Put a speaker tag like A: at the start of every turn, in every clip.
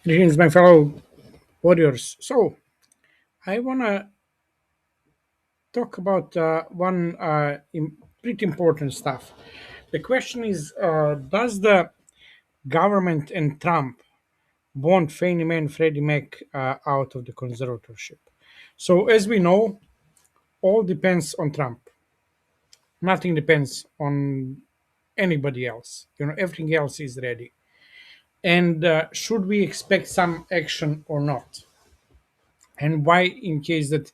A: Greetings, my fellow warriors. So, I want to talk about one pretty important stuff. The question is does the government and Trump want Fannie Mae and Freddie Mac out of the conservatorship? So, as we know, all depends on Trump. Nothing depends on anybody else. Everything else is ready. And should we expect some action or not? And why, in case that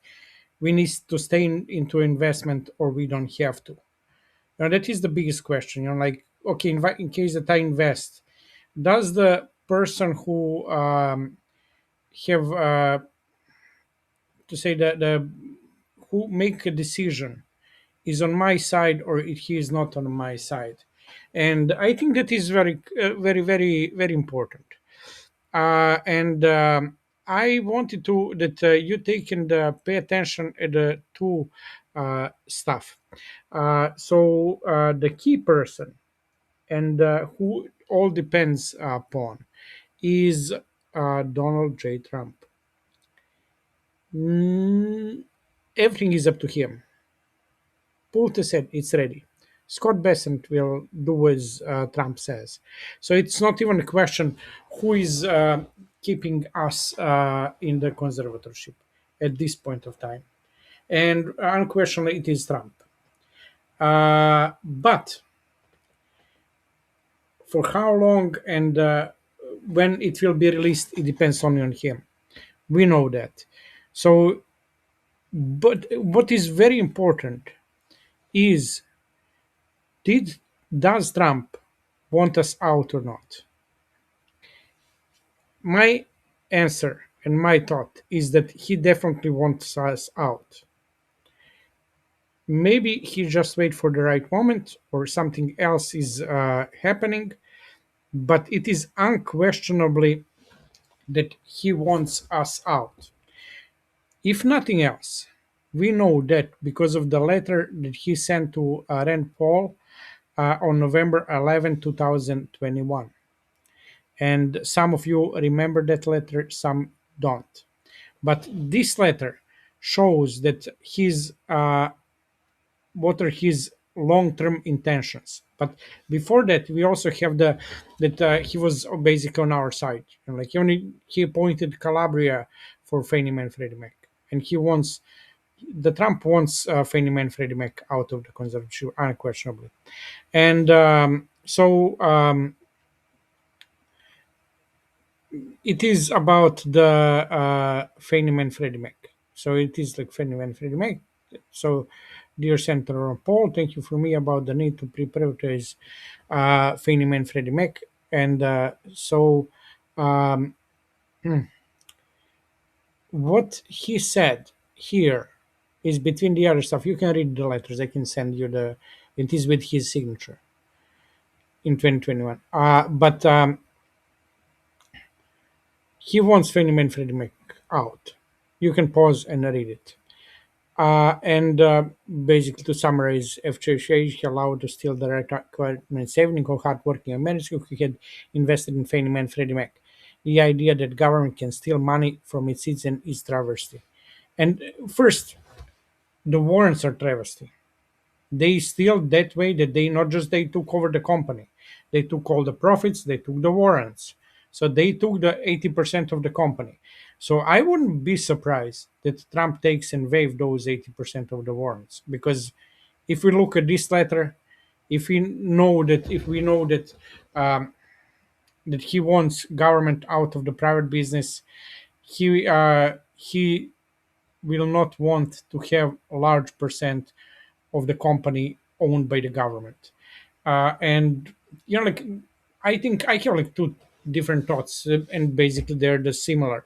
A: we need to stay into investment or we don't have to? That is the biggest question. Like, okay, in case that I invest, does the person who have to say that the who make a decision is on my side or he is not on my side? And I think that is very important. And I wanted to that you take and pay attention at the two stuff. The key person and who all depends upon is Donald J. Trump. Mm, Everything is up to him. Pulte said it's ready. Scott Bessent will do as Trump says. So it's not even a question who is keeping us in the conservatorship at this point of time. And unquestionably, it is Trump. But for how long and when it will be released, it depends only on him. We know that. So, but what is very important is did does Trump want us out or not? My answer and my thought is that he definitely wants us out. Maybe he just wait for the right moment or something else is happening, but it is unquestionably that he wants us out. If nothing else, we know that because of the letter that he sent to Rand Paul on November 11, 2021. And some of you remember that letter, some don't. But this letter shows that what are his long-term intentions. But before that, we also have the that he was basically on our side. And like he appointed Calabria for Fannie Mae and Freddie Mac, and he wants the Trump wants Fannie Mae and Freddie Mac out of the conservatorship unquestionably. And it is about the Fannie Mae and Freddie Mac. So it is like Fannie Mae and Freddie Mac. So, dear Senator Ron Paul, thank you for me about the need to prioritize Fannie Mae and Freddie Mac. And um, what he said here is between the other stuff. You can read the letters. I can send you the. It is with his signature in 2021. But he wants Fannie Mae and Freddie Mac out. You can pause and read it. And basically, to summarize, FHA allowed to steal the requirement saving of hardworking Americans who had invested in Fannie Mae and Freddie Mac. The idea that government can steal money from its citizens is travesty. And first, the warrants are travesty. They steal that way that they not just they took over the company, they took all the profits, they took the warrants. So they took the 80% of the company. So I wouldn't be surprised that Trump takes and waive those 80% of the warrants, because if we look at this letter, if we know that that he wants government out of the private business, he will not want to have a large percent of the company owned by the government. And like I think I have like two different thoughts, and basically they're the similar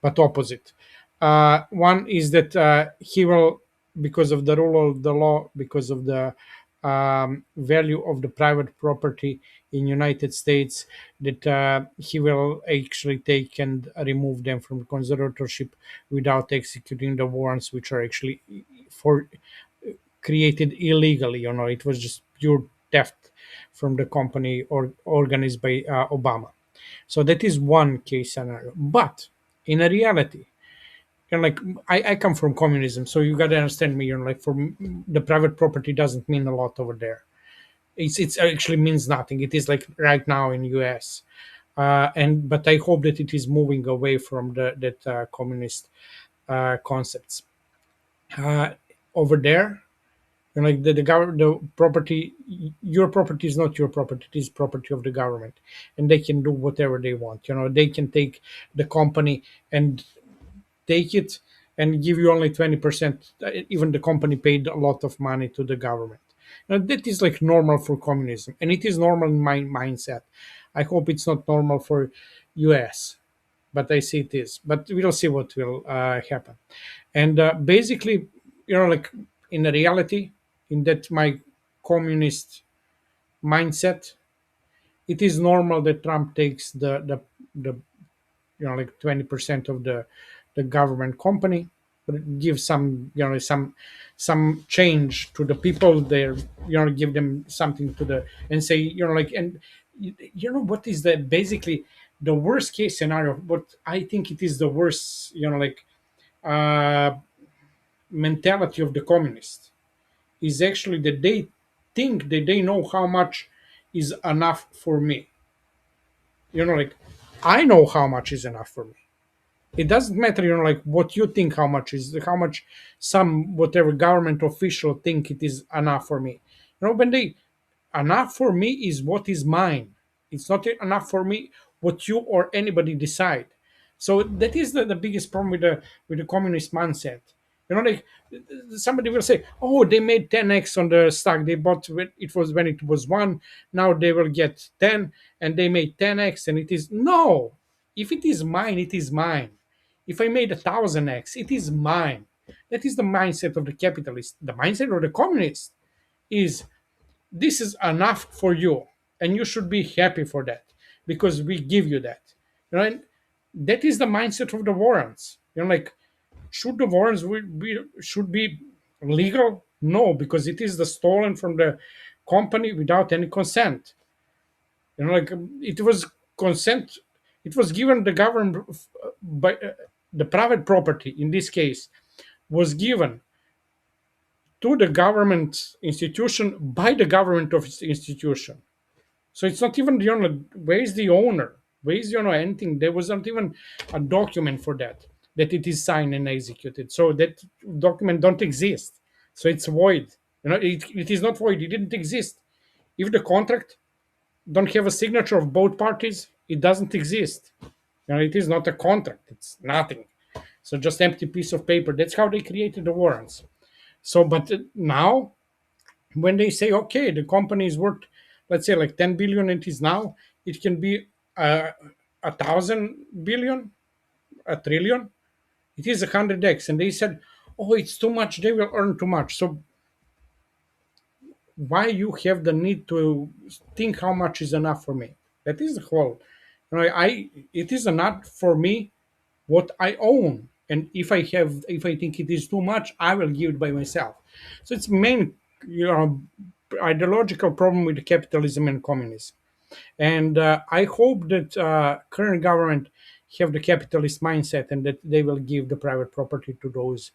A: but opposite. One is that he will, because of the rule of the law, because of the value of the private property in United States, that he will actually take and remove them from conservatorship without executing the warrants, which are actually for created illegally. It was just pure theft from the company or organized by Obama. So that is one case scenario. But in a reality, like I come from communism, so you got to understand me. Like for the private property doesn't mean a lot over there. It's actually means nothing. It is like right now in US, and but I hope that it is moving away from the that communist concepts uh, over there. And like the property, your property is not your property; it is property of the government, and they can do whatever they want. They can take the company and take it and give you only 20%. Even the company paid a lot of money to the government. Now, that is like normal for communism, and it is normal in my mindset. I hope it's not normal for US, but I see it is. But we'll see what will happen. And basically, like in the reality, in that my communist mindset, it is normal that Trump takes the like 20% of the government company, but it gives some some change to the people there, give them something to the and say, like, and what is the basically the worst case scenario, what I think it is the worst, like uh mentality of the communists is actually that they think that they know how much is enough for me. Like, I know how much is enough for me. It doesn't matter, like what you think, how much some whatever government official think it is enough for me. When they enough for me is what is mine. It's not enough for me what you or anybody decide. So that is the biggest problem with the communist mindset. Like somebody will say, oh, they made 10x on the stock they bought when it was one. Now they will get 10, and they made 10x, and it is no. If it is mine, it is mine. If I made 1,000x, it is mine. That is the mindset of the capitalist. The mindset of the communist is, this is enough for you, and you should be happy for that because we give you that. And that is the mindset of the warrants. Like, should the warrants should be legal? No, because it is the stolen from the company without any consent. Like, it was consent. It was given the government by the private property. In this case, was given to the government institution by the government of its institution. So it's not even the owner. Where is the owner? Where is anything? There was not even a document for that it is signed and executed. So that document don't exist. So it's void. It is not void. It didn't exist. If the contract don't have a signature of both parties, it doesn't exist. It is not a contract. It's nothing. So just empty piece of paper. That's how they created the warrants. So, but now when they say, okay, the company is worth, let's say, like 10 billion, it is now, it can be 1,000 billion, a trillion, it is 100x. And they said, oh, it's too much, they will earn too much. So why you have the need to think how much is enough for me? That is the whole. I it is enough for me what I own. And if I think it is too much, I will give it by myself. So it's main, ideological problem with capitalism and communism. And I hope that current government have the capitalist mindset, and that they will give the private property to those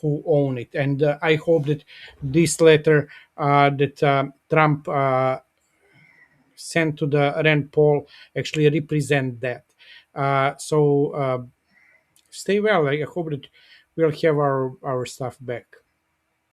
A: who own it. And I hope that this letter that Trump sent to the Rand Paul actually represent that. So stay well. I hope that we'll have our stuff back.